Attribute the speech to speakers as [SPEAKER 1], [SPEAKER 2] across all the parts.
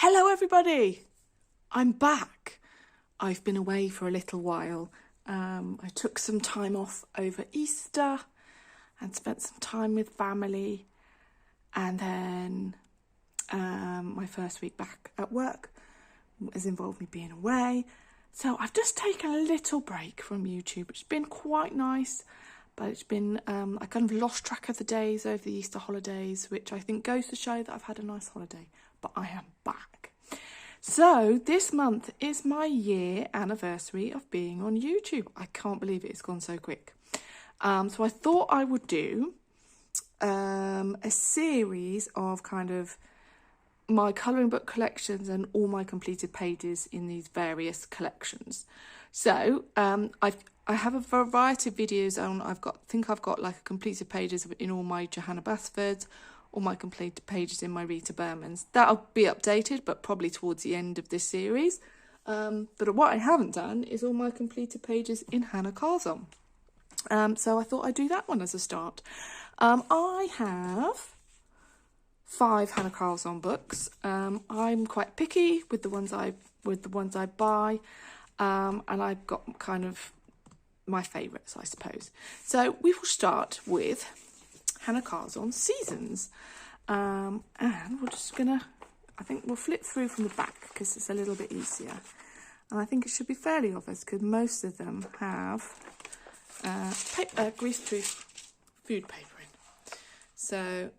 [SPEAKER 1] Hello everybody, I'm back. I've been away for a little while. I took some time off over Easter and spent some time with family, and then my first week back at work has involved me being away. So I've just taken a little break from YouTube, which has been quite nice, but it's been, I kind of lost track of the days over the Easter holidays, which I think goes to show that I've had a nice holiday, but I am back. So this month is my year anniversary of being on YouTube. I can't believe it's gone so quick. So I thought I would do a series of kind of my colouring book collections and all my completed pages in these various collections. So I have a variety of videos on. I think I've got like completed pages in all my Johanna Basfords, all my completed pages in my Rita Bermans. That'll be updated, but probably towards the end of this series. But what I haven't done is all my completed pages in Hanna Karlzon. So I thought I'd do that one as a start. I have 5 Hanna Karlzon books. I'm quite picky with the ones I buy, and I've got kind of my favourites, I suppose. So we will start with Hanna Karlzon Seasons, and we're just gonna, I think we'll flip through from the back because it's a little bit easier, and I think it should be fairly obvious because most of them have greaseproof food papering. So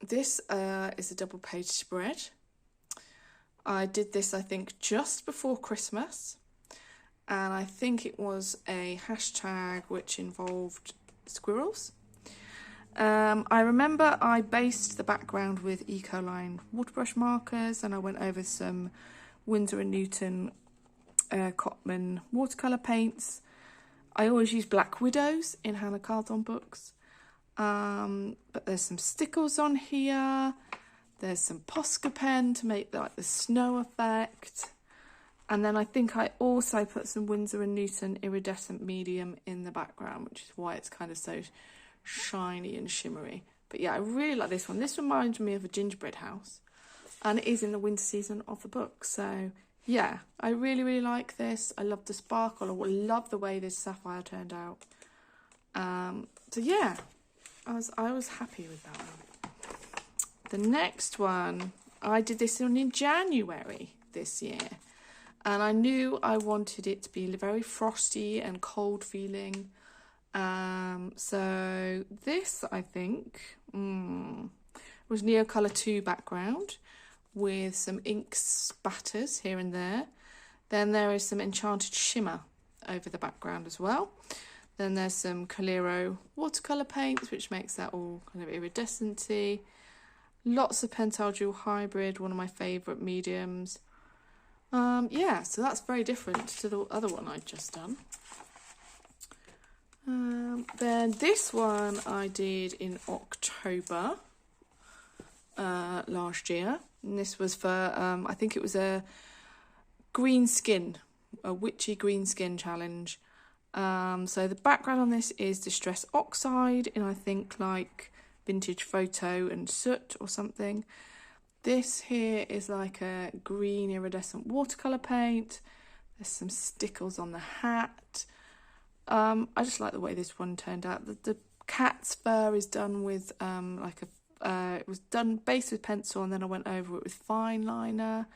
[SPEAKER 1] this is a double page spread. I did this, I think, just before Christmas, and I think it was a hashtag which involved squirrels. I remember I based the background with Ecoline waterbrush markers, and I went over some Winsor & Newton Cotman watercolour paints. I always use Black Widows in Hanna Karlzon books. But there's some stickles on here. There's some Posca pen to make like the snow effect. And then I think I also put some Winsor & Newton iridescent medium in the background, which is why it's kind of so shiny and shimmery. But yeah, I really like this one. This reminds me of a gingerbread house, and it is in the winter season of the book. So yeah, I really like this. I love the sparkle. I love the way this sapphire turned out. So yeah, I was happy with that one. The next one, I did this one in January this year, and I knew I wanted it to be very frosty and cold feeling. So this, I think, was Neocolor 2 background with some ink spatters here and there. Then there is some Enchanted Shimmer over the background as well. Then there's some Colero watercolour paints, which makes that all kind of iridescent-y. Lots of Pentyl Dual Hybrid, one of my favourite mediums. Yeah, so that's very different to the other one I'd just done. Then this one I did in October last year. And this was for, I think it was a green skin, a witchy green skin challenge. So the background on this is Distress Oxide in, I think, like Vintage Photo and Soot or something. This here is like a green iridescent watercolour paint. There's some stickles on the hat. I just like the way this one turned out. The cat's fur is done with it was done based with pencil, and then I went over it with fine liner.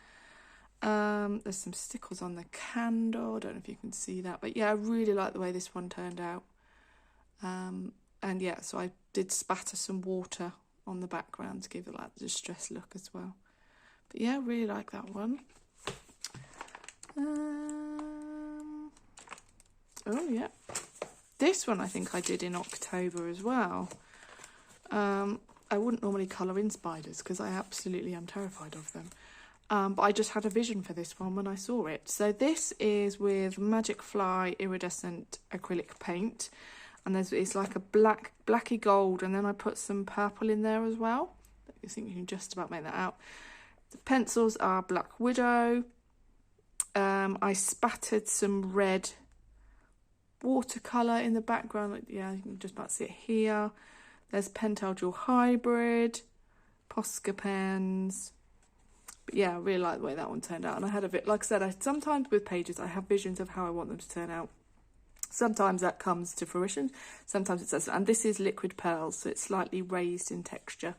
[SPEAKER 1] There's some stickles on the candle. I don't know if you can see that, but yeah, I really like the way this one turned out. And yeah, so I did spatter some water on the background to give it like the distressed look as well. But yeah, I really like that one. Oh yeah, this one I think I did in October as well. I wouldn't normally colour in spiders because I absolutely am terrified of them. But I just had a vision for this one when I saw it. So this is with Magic Fly iridescent acrylic paint, and it's like a blacky gold, and then I put some purple in there as well. I think you can just about make that out. The pencils are Black Widow. I spattered some red watercolour in the background. Yeah, you can just about see it here. There's Pentyl Dual Hybrid, Posca pens, But yeah, I really like the way that one turned out. And I had a bit, like I said, sometimes with pages I have visions of how I want them to turn out. Sometimes that comes to fruition, sometimes it doesn't. And this is liquid pearls, so it's slightly raised in texture.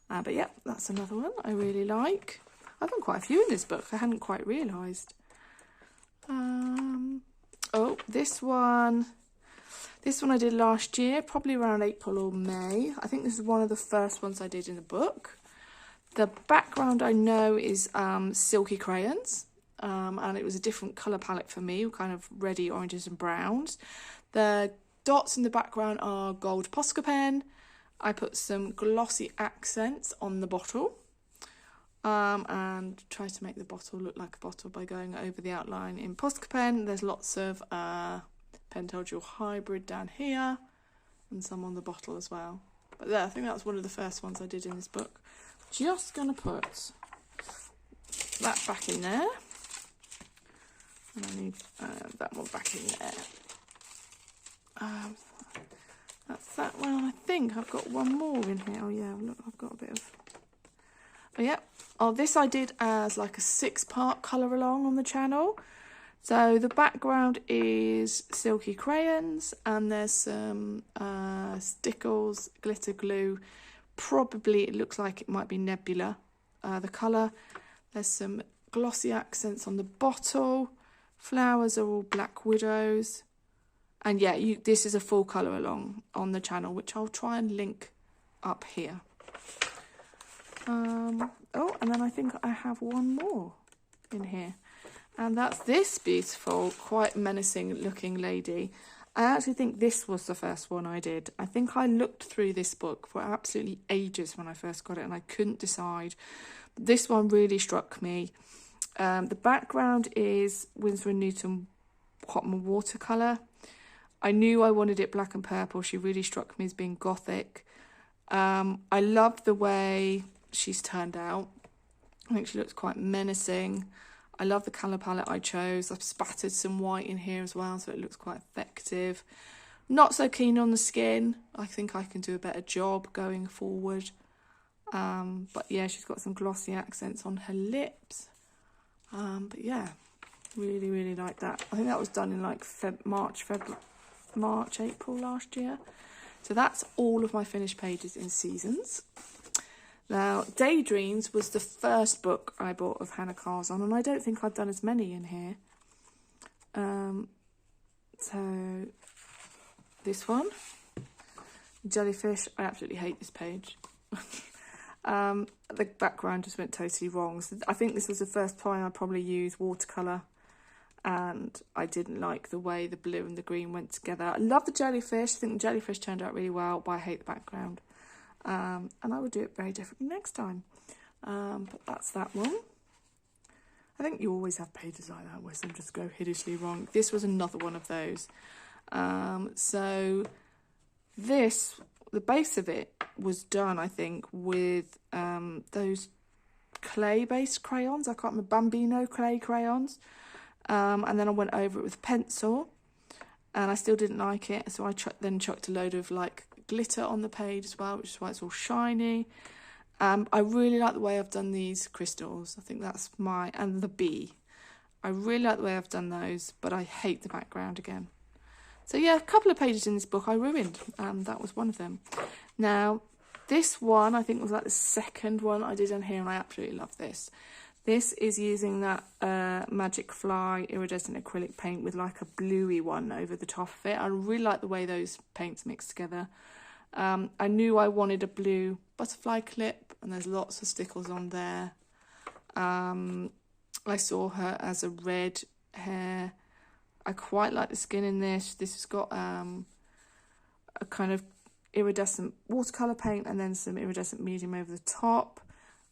[SPEAKER 1] But yeah, that's another one I really like. I've done quite a few in this book, I hadn't quite realised. Oh, this one I did last year, probably around April or May. I think this is one of the first ones I did in the book. The background I know is silky crayons, and it was a different colour palette for me, kind of reddy oranges and browns. The dots in the background are gold Posca pen. I put some glossy accents on the bottle, and try to make the bottle look like a bottle by going over the outline in Posca pen. There's lots of Pentel Dual Hybrid down here, and some on the bottle as well. But yeah, I think that's one of the first ones I did in this book. Just going to put that back in there. And I need that one back in there. That's that one. I think I've got one more in here. Oh yeah, look, I've got a bit of... Oh yeah. Oh, this I did as like a 6-part colour along on the channel. So the background is silky crayons, and there's some stickles, glitter glue. Probably it looks like it might be Nebula, the colour. There's some glossy accents on the bottle. Flowers are all Black Widows. And yeah, this is a full colour along on the channel, which I'll try and link up here. Oh, and then I think I have one more in here. And that's this beautiful, quite menacing looking lady. I actually think this was the first one I did. I think I looked through this book for absolutely ages when I first got it, and I couldn't decide. This one really struck me. The background is Winsor & Newton cotton watercolour. I knew I wanted it black and purple. She really struck me as being gothic. I love the way she's turned out. I think she looks quite menacing. I love the colour palette I chose. I've spattered some white in here as well, so it looks quite effective. Not so keen on the skin. I think I can do a better job going forward. But yeah, she's got some glossy accents on her lips. But yeah, really, really like that. I think that was done in like March, April last year. So that's all of my finished pages in Seasons. Now, Daydreams was the first book I bought of Hanna Karlzon, and I don't think I've done as many in here. So, this one, Jellyfish. I absolutely hate this page. The background just went totally wrong. So I think this was the first time I probably used watercolour, and I didn't like the way the blue and the green went together. I love the jellyfish. I think the jellyfish turned out really well, but I hate the background. And I would do it very differently next time. But that's that one. I think you always have pages like that where some just go hideously wrong. This was another one of those. So this, the base of it was done, I think, with those clay-based crayons. I can't remember, Bambino clay crayons. And then I went over it with pencil, and I still didn't like it. So I then chucked a load of like glitter on the page as well, which is why it's all shiny. I really like the way I've done these crystals. I think that's and the bee. I really like the way I've done those, but I hate the background again. So yeah, a couple of pages in this book I ruined. That was one of them. Now, this one I think was like the second one I did on here, and I absolutely love this. This is using that Magic Fly iridescent acrylic paint with like a bluey one over the top of it. I really like the way those paints mix together. I knew I wanted a blue butterfly clip, and there's lots of stickles on there. I saw her as a red hair. I quite like the skin in this. This has got a kind of iridescent watercolour paint and then some iridescent medium over the top.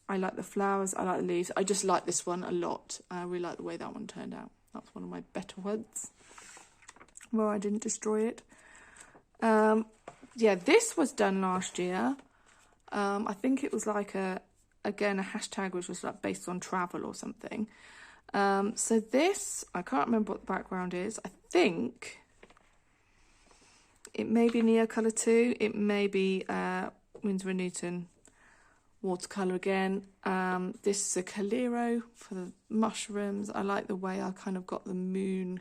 [SPEAKER 1] I like the flowers, I like the leaves. I just like this one a lot. I really like the way that one turned out. That's one of my better ones, where I didn't destroy it. Yeah, this was done last year. I think it was like again, a hashtag which was like based on travel or something. So this, I can't remember what the background is. I think it may be Neo Colour 2. It may be Winsor & Newton watercolour again. This is a Calero for the mushrooms. I like the way I kind of got the moon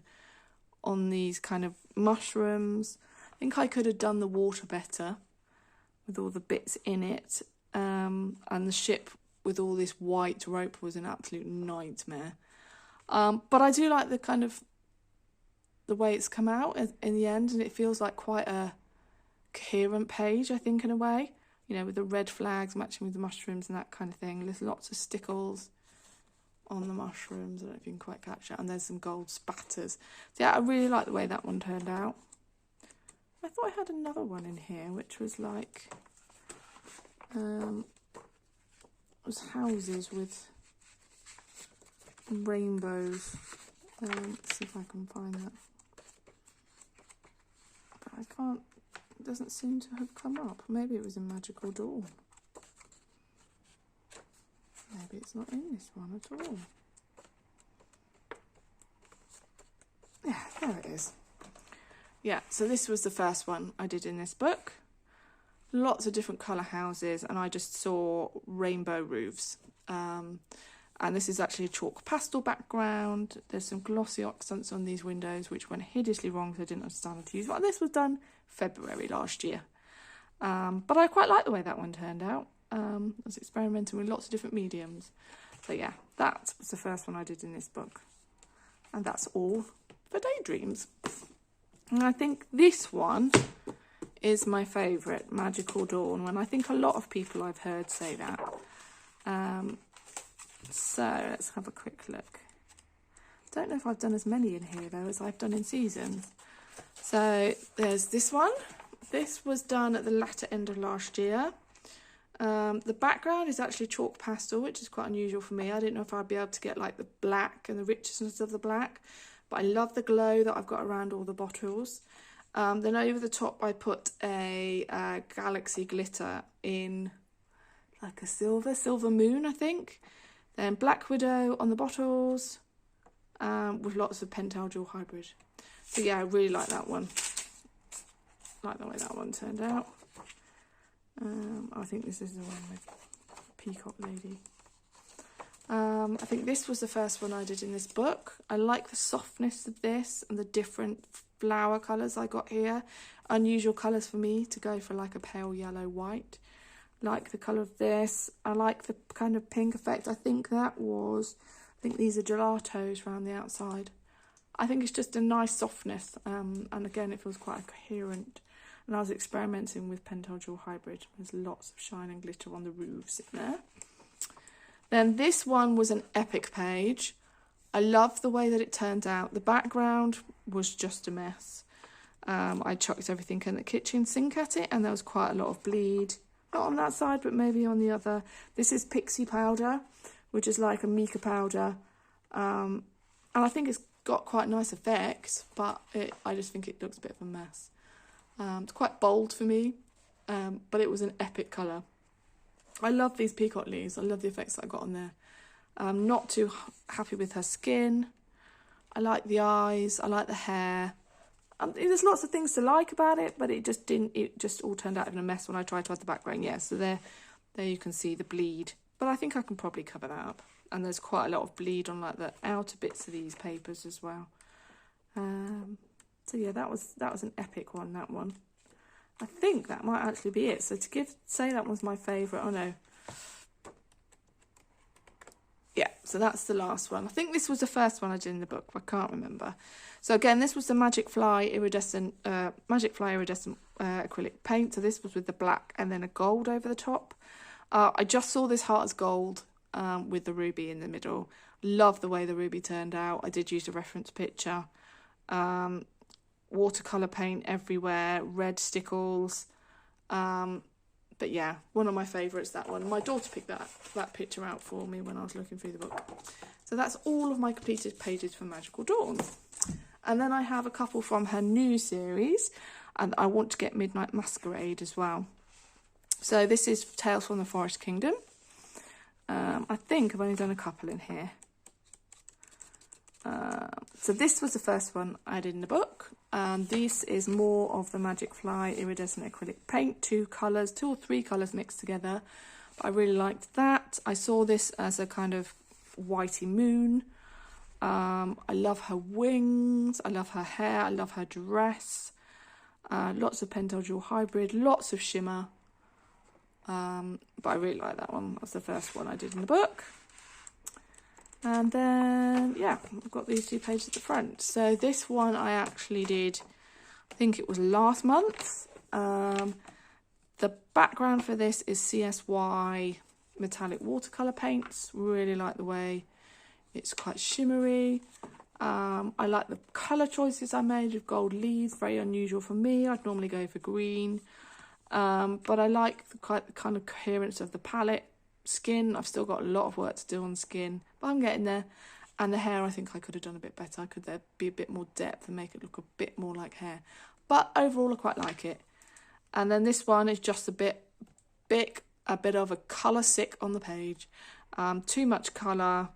[SPEAKER 1] on these kind of mushrooms. I think I could have done the water better with all the bits in it. And the ship with all this white rope was an absolute nightmare. But I do like the kind of the way it's come out in the end, and it feels like quite a coherent page, I think, in a way. You know, with the red flags matching with the mushrooms and that kind of thing. There's lots of stickles on the mushrooms. I don't know if you can quite catch that. And there's some gold spatters. So yeah, I really like the way that one turned out. I thought I had another one in here, which was like, it was houses with rainbows. Let's see if I can find that. But I can't. It doesn't seem to have come up. Maybe it was in Magical Dawn. Maybe it's not in this one at all. Yeah, there it is. Yeah, so this was the first one I did in this book. Lots of different colour houses, and I just saw rainbow roofs. And this is actually a chalk pastel background. There's some glossy accents on these windows, which went hideously wrong, so I didn't understand how to use. But this was done February last year. But I quite like the way that one turned out. I was experimenting with lots of different mediums. So yeah, that was the first one I did in this book. And that's all for Daydreams. And I think this one is my favourite, Magical Dawn one. I think a lot of people I've heard say that. So let's have a quick look. Don't know if I've done as many in here though as I've done in seasons. So there's this one. This was done at the latter end of last year. The background is actually chalk pastel, which is quite unusual for me. I didn't know if I'd be able to get like the black and the richness of the black, but I love the glow that I've got around all the bottles. Then over the top I put a galaxy glitter in like a silver moon, I think. Then Black Widow on the bottles, with lots of pentel jewel hybrid. So yeah, I really like that one. Like the way that one turned out. I think this is the one with Peacock Lady. I think this was the first one I did in this book. I like the softness of this and the different flower colours I got here. Unusual colours for me to go for like a pale yellow white. Like the colour of this. I like the kind of pink effect. I think these are gelatos around the outside. I think it's just a nice softness. And again, it feels quite coherent. And I was experimenting with pentel jewel hybrid. There's lots of shine and glitter on the roofs in there. Then this one was an epic page. I love the way that it turned out. The background was just a mess. I chucked everything in the kitchen sink at it, and there was quite a lot of bleed. Not on that side, but maybe on the other. This is Pixie powder, which is like a mica powder. And I think it's got quite a nice effect, but I just think it looks a bit of a mess. It's quite bold for me, but it was an epic colour. I love these peacock leaves. I love the effects that I got on there. I'm not too happy with her skin. I like the eyes. I like the hair. There's lots of things to like about it, but it just all turned out in a mess when I tried to add the background. Yeah, so there you can see the bleed. But I think I can probably cover that up. And there's quite a lot of bleed on like the outer bits of these papers as well. So yeah, that was an epic one, that one. I think that might actually be it. So to say that was my favourite, oh no. Yeah, so that's the last one. I think this was the first one I did in the book. I can't remember. So again, this was the Magic Fly iridescent acrylic paint. So this was with the black and then a gold over the top. I just saw this heart as gold with the ruby in the middle. Love the way the ruby turned out. I did use a reference picture. Watercolour paint everywhere, red stickles. But yeah, one of my favourites, that one. My daughter picked that picture out for me when I was looking through the book. So that's all of my completed pages for Magical Dawn. And then I have a couple from her new series, and I want to get Midnight Masquerade as well. So this is Tales from the Forest Kingdom. I think I've only done a couple in here. So this was the first one I did in the book. This is more of the Magic Fly iridescent acrylic paint, two or three colours mixed together. But I really liked that. I saw this as a kind of whitey moon. I love her wings, I love her hair, I love her dress. Lots of pentel jewel hybrid, lots of shimmer. But I really like that one. That was the first one I did in the book. And then, yeah, I've got these 2 pages at the front. So this one I actually did, I think it was last month. The background for this is CSY metallic watercolour paints. Really like the way it's quite shimmery. I like the colour choices I made with gold leaves, very unusual for me. I'd normally go for green. But I like the kind of coherence of the palette. Skin, I've still got a lot of work to do on skin, but I'm getting there. And the hair, I think I could have done a bit better. I could there be a bit more depth and make it look a bit more like hair. But overall, I quite like it. And then this one is just a bit a bit of a colour sick on the page. Too much colour.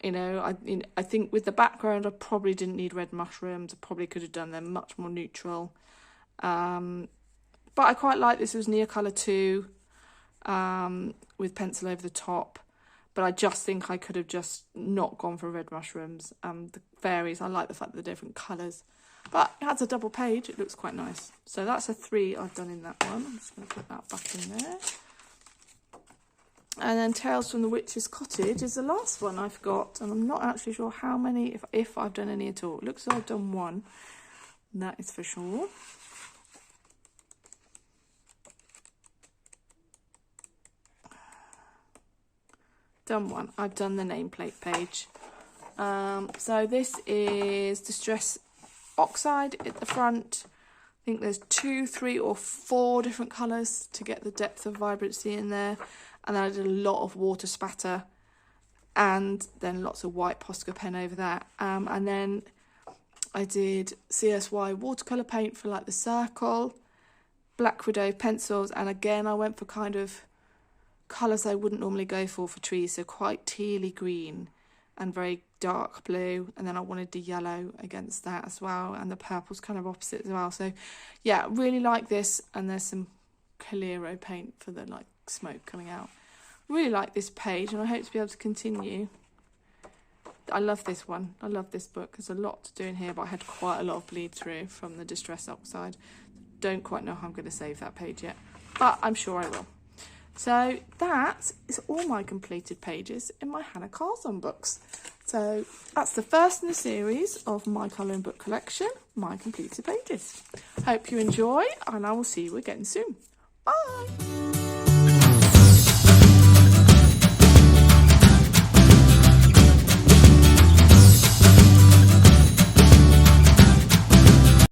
[SPEAKER 1] You know, I think with the background, I probably didn't need red mushrooms. I probably could have done them much more neutral. But I quite like this. It was near colour 2. With pencil over the top, but I just think I could have just not gone for red mushrooms. The fairies, I like the fact that they're different colours, but it has a double page. It looks quite nice. So that's a 3 I've done in that one. I'm just going to put that back in there. And then Tales from the Witch's Cottage is the last one I've got, and I'm not actually sure how many, if I've done any at all. It looks like I've done 1, and that is for sure. Done 1. I've done the nameplate page. So this is Distress Oxide at the front. I think there's 2, 3 or 4 different colours to get the depth of vibrancy in there. And then I did a lot of water spatter and then lots of white Posca pen over that. And then I did CSY watercolour paint for like the circle, Black Widow pencils, and again I went for kind of colours I wouldn't normally go for trees, so quite tealy green and very dark blue, and then I wanted the yellow against that as well, and the purple's kind of opposite as well. So yeah, really like this, and there's some Calero paint for the like smoke coming out. Really like this page, and I hope to be able to continue. I love this one. I love this book. There's a lot to do in here, but I had quite a lot of bleed through from the Distress Oxide. Don't quite know how I'm going to save that page yet, but I'm sure I will. So that is all my completed pages in my Hanna Karlzon books. So that's the first in the series of my colouring book collection, my completed pages. Hope you enjoy, and I will see you again soon. Bye!